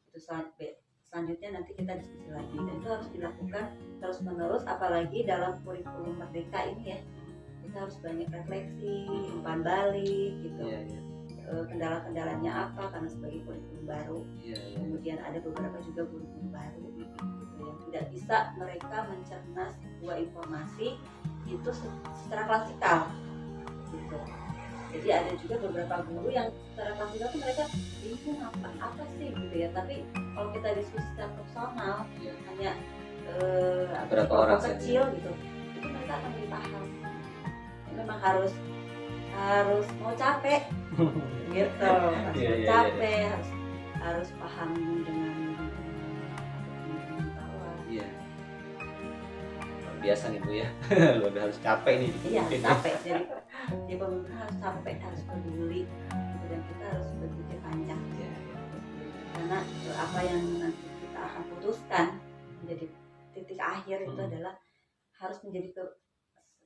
Itu selanjutnya nanti kita diskusi lagi, dan itu harus dilakukan terus menerus, apalagi dalam kurikulum Merdeka ini ya, kita harus banyak refleksi, umpan balik gitu. Kendala-kendalanya apa karena sebagai kurikulum baru. Kemudian ada beberapa juga guru-guru baru gitu, yang tidak bisa mereka mencerna sebuah informasi itu secara klasikal gitu. Jadi ada juga beberapa guru yang secara klasikal itu mereka bingung apa sih gitu ya, tapi kalau kita diskusi secara personal hanya berapa orang kecil gitu, itu mereka akan lebih paham. Memang harus mau capek gitu, capek, harus paham dengan bawah. biasa nih Bu ya. Luar biasa, harus capek nih. Iya, capek. Jadi pemimpin harus capek, harus peduli gitu, dan kita harus berpikir panjang. Iya, iya. Karena apa yang nanti kita akan putuskan menjadi titik akhir itu adalah harus menjadi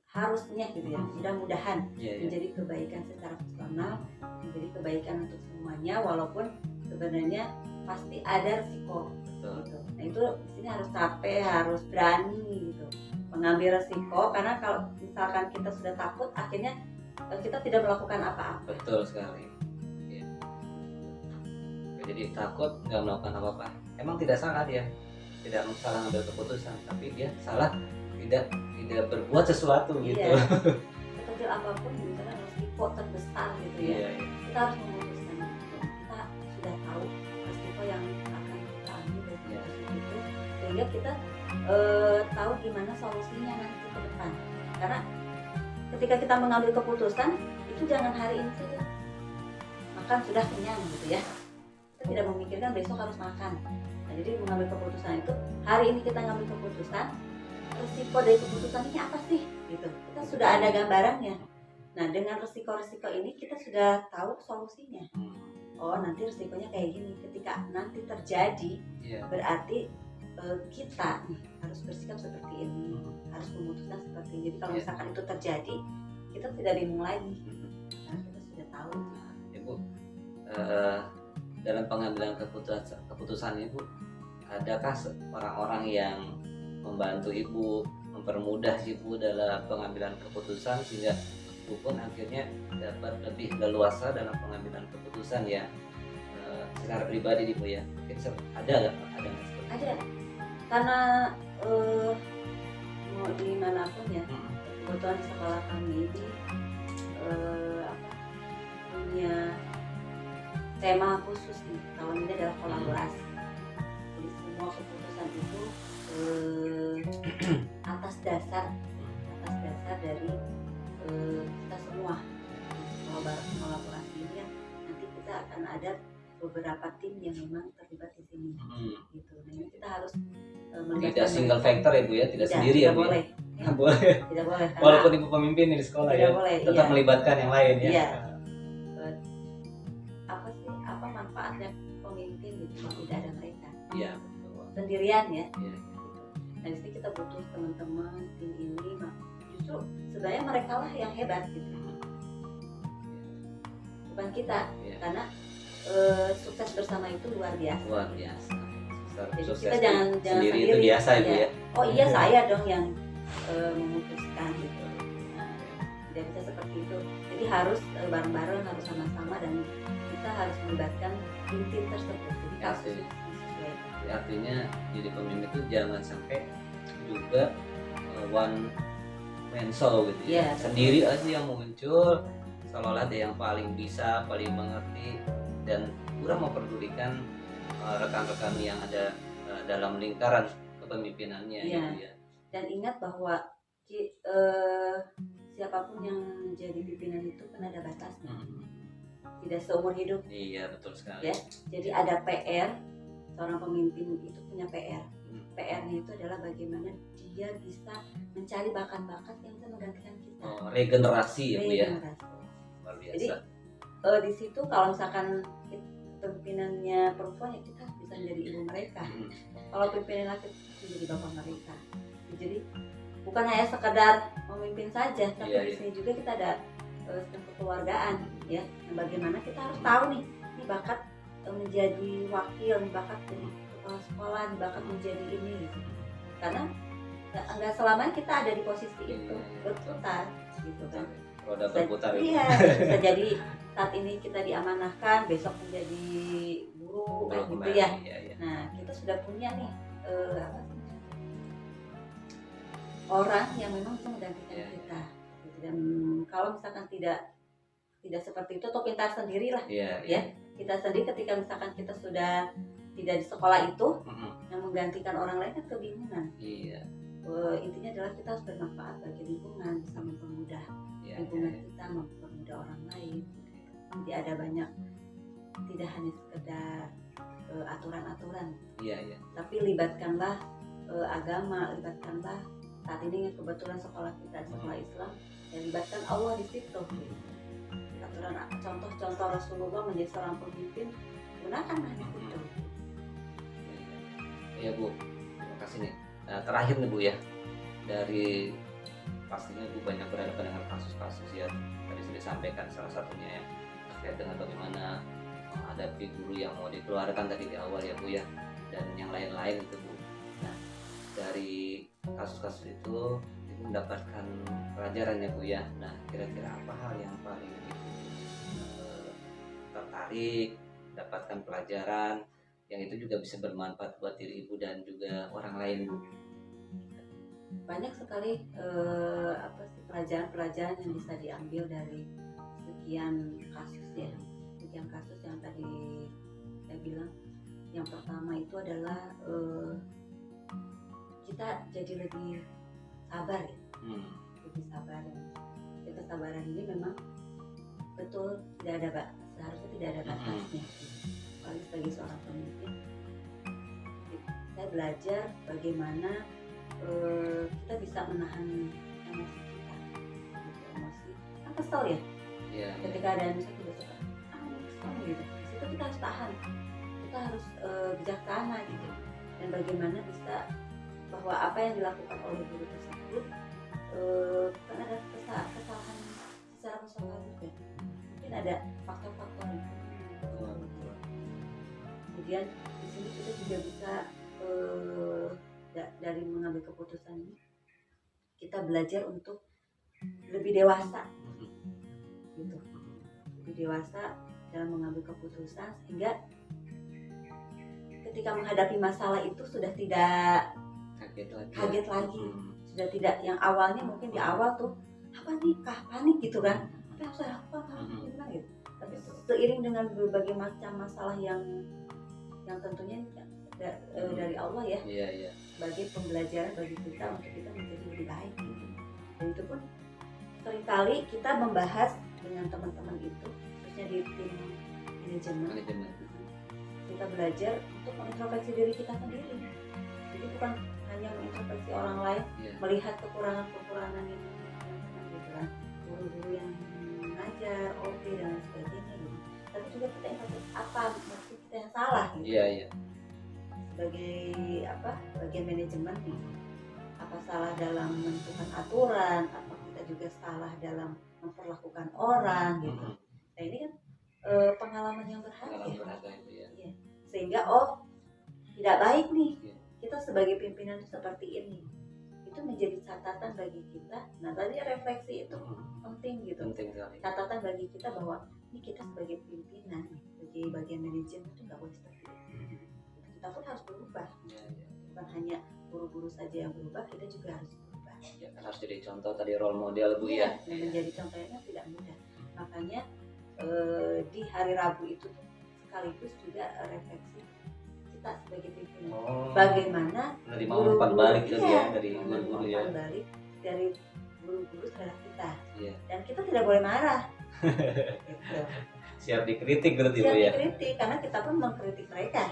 harusnya gitu ya, mudah-mudahan Iya, iya. menjadi kebaikan secara personal, menjadi kebaikan untuk semuanya, walaupun sebenarnya pasti ada risiko Betul. gitu. Nah itu di sini harus capek, harus berani gitu mengambil risiko, karena kalau misalkan kita sudah takut, akhirnya kita tidak melakukan apa-apa. Betul sekali. Iya. Jadi takut nggak melakukan apa-apa. Emang tidak salah dia, tidak salah ngambil keputusan, tapi dia salah tidak berbuat sesuatu gitu. Iya. Sekecil apapun misalnya risiko terbesar gitu ya, Iya, iya. kita harus memutuskan itu. Kita sudah tahu risiko yang akan kita ambil dari keputusan itu, sehingga kita tahu gimana solusinya nanti ke depan. Karena ketika kita mengambil keputusan itu jangan hari ini saja makan sudah kenyang gitu ya, kita tidak memikirkan besok harus makan. Nah, jadi mengambil keputusan itu hari ini kita ngambil keputusan, risiko dari keputusan ini apa sih gitu, kita sudah ada gambarannya. Nah dengan risiko-risiko ini kita sudah tahu solusinya. Oh nanti risikonya kayak gini, ketika nanti terjadi Iya. berarti kita nih harus bersikap seperti ini, harus memutuskan seperti ini. Jadi kalau Iya. misalkan itu terjadi, kita tidak bingung lagi karena kita sudah tahu. Ibu, dalam pengambilan keputusan Ibu, adakah orang-orang yang membantu Ibu, mempermudah Ibu dalam pengambilan keputusan sehingga Ibu pun akhirnya dapat lebih leluasa dalam pengambilan keputusan ya, secara pribadi Ibu ya? Mungkin ada nggak seperti itu? Ada, karena mau dimanapun ya, kebetulan di sekolah kami ini punya tema khusus nih, tahun ini adalah kolaborasi. Jadi semua keputusan itu atas dasar dari kita semua. Kolaborasi ini kan nanti kita akan ada beberapa tim yang memang terlibat di sini gitu. Nah ini kita harus Tidak single factor ya Bu ya, tidak sendiri ya tidak Bu ya? boleh. Nggak boleh. Tidak boleh karena Walaupun Ibu pemimpin di sekolah tidak ya, boleh, tetap iya. melibatkan yang lain ya. Iya. Apa manfaatnya pemimpin gitu kalau tidak ada mereka Iya betul. sendirian ya. Iya. Nah di sini kita butuh teman-teman tim ini, justru sebenarnya mereka lah yang hebat gitu, bukan kita. Iya. Karena sukses bersama itu luar biasa. Luar biasa. Jadi Sukses kita jangan sendiri itu sendiri, biasa Ibu ya. ya. Oh iya saya dong yang memutuskan gitu. Nah, tidak bisa seperti itu. Jadi harus bareng-bareng, harus sama-sama, dan kita harus melibatkan tim-tim tersebut. Jadi Ya, kasusnya sesuai. Artinya jadi pemimpin itu jangan sampai juga one man show gitu ya. Iya, Sendiri aja yang muncul, seolah-olah dia yang paling bisa, paling mengerti, dan kurang memperdulikan rekan-rekan yang ada dalam lingkaran kepemimpinannya. Iya. Gitu ya. Dan ingat bahwa siapapun yang menjadi pimpinan itu kan ada batasnya, tidak seumur hidup. Iya betul sekali. Ya. Jadi ada PR, seorang pemimpin itu punya PR. PR-nya itu adalah bagaimana dia bisa mencari bakat-bakat yang bisa menggantikan kita. Oh, regenerasi ya Bu ya. Regenerasi. Luar Jadi biasa. di situ kalau misalkan pimpinannya perempuan ya kita bisa menjadi ibu mereka. Kalau pimpinan laki menjadi bapak mereka. Jadi bukan hanya sekedar memimpin saja, tapi Iya, di iya. sini juga kita ada sistem kekeluargaan ya. Yang bagaimana kita harus tahu nih, ini bakat menjadi wakil, nih bakat jadi kepala sekolah, nih bakat menjadi ini gitu. Karena nggak selamanya kita ada di posisi itu, Iya. berputar gitu kan. Roda berputar itu. Iya, bisa jadi saat ini kita diamanahkan, besok menjadi guru kayak gitu Kembali, ya. iya, iya. Nah, kita sudah punya nih apa sih, orang yang memang bisa menggantikan Iya, kita. Gitu. Dan kalau misalkan tidak seperti itu, atau pintar sendiri lah, Iya, ya. Kita sendiri ketika misalkan kita sudah tidak di sekolah itu, yang menggantikan orang lain kan kebingungan. Iya. Intinya adalah kita harus bermanfaat bagi lingkungan, bisa mempermudah Iya, lingkungan iya. kita, mempermudah orang lain. Jadi ada banyak, tidak hanya sekedar aturan-aturan, Iya, iya. tapi libatkanlah agama, libatkanlah saat ini kebetulan sekolah kita sekolah Islam yang libatkan Allah di situ. Aturan contoh-contoh Rasulullah menjadi seorang pemimpin gunakanlah di situ. Ya Bu, terima kasih nih. Nah, terakhir nih Bu ya, dari pastinya Bu banyak berhadapan dengan kasus-kasus ya, tadi sudah disampaikan salah satunya ya terkait dengan bagaimana menghadapi guru yang mau dikeluarkan tadi di awal ya Bu ya, dan yang lain-lain itu Bu. Nah, dari kasus-kasus itu Ibu mendapatkan pelajaran ya Bu ya. Nah, kira-kira apa hal yang paling Ibu tertarik mendapatkan pelajaran yang itu juga bisa bermanfaat buat diri Ibu dan juga orang lain Bu? Banyak sekali pelajaran-pelajaran yang bisa diambil dari sekian kasus ya, sekian kasus yang tadi saya bilang. Yang pertama itu adalah kita jadi lebih sabar ya, lebih sabar. Ya, kesabaran ini memang betul tidak ada seharusnya tidak ada batasnya. Apalagi sebagai seorang pemimpin, saya belajar bagaimana kita bisa menahan emosi kita, gitu, emosi kan kesel ya, ketika ada emosi kita suka kesel gitu, di situ kita harus tahan, kita harus bijaksana gitu, dan bagaimana bisa bahwa apa yang dilakukan oleh guru tersebut kan ada kesalahan secara personal juga, mungkin ada faktor-faktor kemudian di sini kita juga bisa dari mengambil keputusan ini kita belajar untuk lebih dewasa gitu, lebih dewasa dalam mengambil keputusan sehingga ketika menghadapi masalah itu sudah tidak kaget lagi. Sudah tidak yang awalnya mungkin di awal tuh apa nih panik gitu kan, apa yang saya lakukan gitu, tapi seiring dengan berbagai macam masalah yang tentunya dari Allah ya, sebagai pembelajaran bagi kita untuk kita menjadi lebih baik gitu. Dan itu pun seringkali kita membahas dengan teman-teman itu, khususnya di tim manajemen. Kita belajar untuk mengintrospeksi diri kita sendiri. Jadi bukan hanya mengintrospeksi orang lain, melihat kekurangan-kekurangan itu gitu kan, guru-guru yang mengajar, OB dan lain sebagainya gitu. Tapi juga kita introspeksi apa maksud kita yang salah gitu. Sebagai bagian manajemen nih, apa salah dalam menentukan aturan, apa kita juga salah dalam memperlakukan orang gitu. Nah ini kan pengalaman yang berharga ya. Sehingga tidak baik nih kita sebagai pimpinan seperti ini, itu menjadi catatan bagi kita. Nah tadi refleksi itu penting gitu, catatan bagi kita bahwa ini kita sebagai pimpinan, sebagai bagian manajemen itu nggak boleh seperti itu. Kita pun harus berubah, bukan hanya guru-guru saja yang berubah, kita juga harus berubah. Harus jadi contoh tadi, role model Bu ya. Menjadi contohnya tidak mudah. Makanya di hari Rabu itu sekaligus juga refleksi kita sebagai pimpinan. Bagaimana menerima umpan balik dari guru-guru ya. Balik dari guru-guru terhadap kita. Dan kita tidak boleh marah. Gitu. Siap dikritik berarti Bu ya. Siap dikritik karena kita pun mengkritik mereka.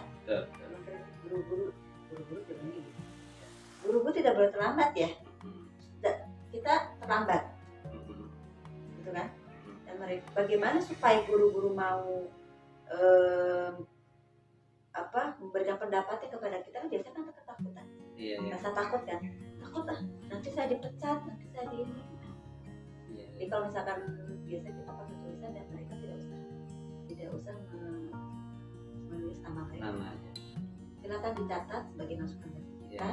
Guru-guru tidak boleh terlambat ya. Kita terlambat, gitu kan? Dan mereka, bagaimana supaya guru-guru mau memberikan pendapatnya kepada kita kan biasanya kan ketakutan. Rasa takut kan? Takut nanti saya dipecat, nanti saya di ini. Jadi kalau misalkan biasa kita pakai tulisan dan mereka tidak usah menulis nama mereka. Silakan dicatat sebagai masukan dari kita,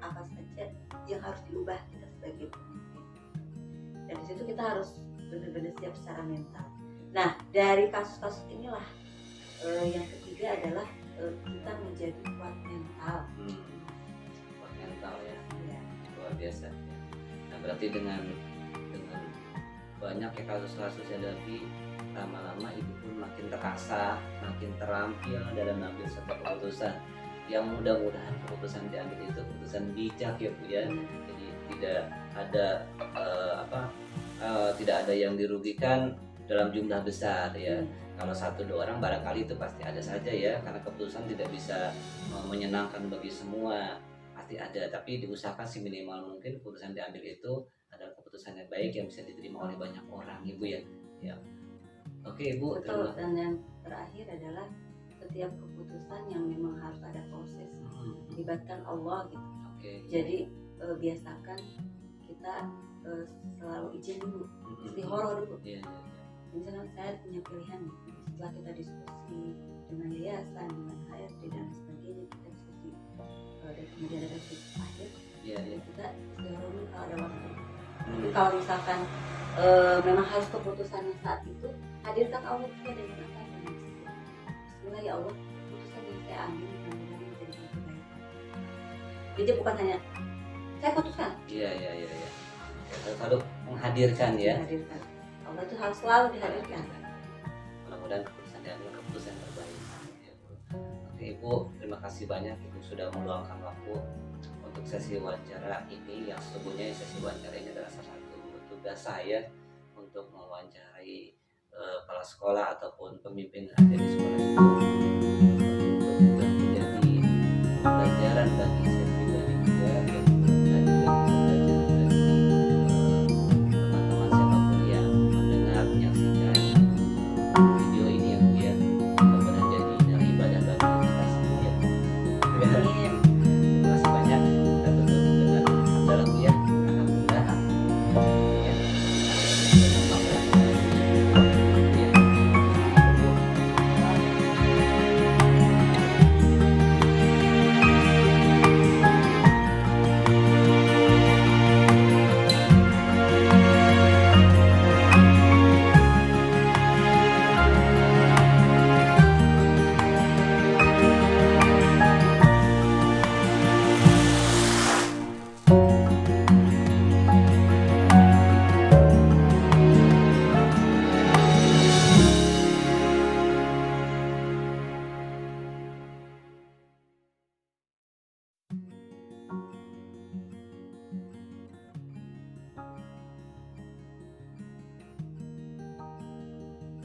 apa saja yang harus diubah kita sebagai pemimpin. Dan di situ kita harus benar-benar siap secara mental. Nah dari kasus-kasus inilah yang ketiga adalah kita menjadi kuat mental. Kuat mental ya. Luar biasa. Nah berarti dengan banyak kasus-kasus yang hadapi, lama-lama Ibu pun makin terasa, makin terampil dalam mengambil sebuah keputusan yang mudah-mudahan keputusan diambil itu keputusan bijak ya Bu ya. Jadi tidak ada tidak ada yang dirugikan dalam jumlah besar ya. Kalau 1-2 orang barangkali itu pasti ada saja ya, karena keputusan tidak bisa menyenangkan bagi semua. pasti ada, tapi diusahakan seminimal mungkin keputusan diambil itu adalah keputusan yang baik yang bisa diterima oleh banyak orang, Ibu ya. Ya. Oke, Ibu. Betul. Dan yang terakhir adalah setiap keputusan yang memang harus ada proses, libatkan Allah gitu. Oke. Jadi biasakan kita selalu izin dulu, istihoroh dulu. Iya. Misalkan saya punya pilihan nih, setelah kita diskusi dengan yayasan, dengan HRD dan sebagainya, kita diskusi dan kemudian ada titik akhir. Iya. Kita istihoroh dulu kalau ada waktu. Tapi kalau misalkan memang harus keputusannya saat itu, hadirkan Allah juga dengan apa yang bisa. Bismillah ya Allah, keputusan yang saya ambil mudah-mudahan menjadi yang terbaik. Jadi bukan hanya saya putuskan. Iya. Selalu menghadirkan ya. Menghadirkan. Allah itu harus selalu dihadirkan. Mudah-mudahan keputusan diambil keputusan yang terbaik. Ya, Bu. Oke, Ibu, terima kasih banyak Ibu sudah meluangkan waktu untuk sesi wawancara ini, yang sesungguhnya sesi wawancara ini adalah salah satu tugas saya untuk mewawancarai kepala sekolah ataupun pemimpin ada di sekolah itu, untuk juga menjadi pelajaran bagi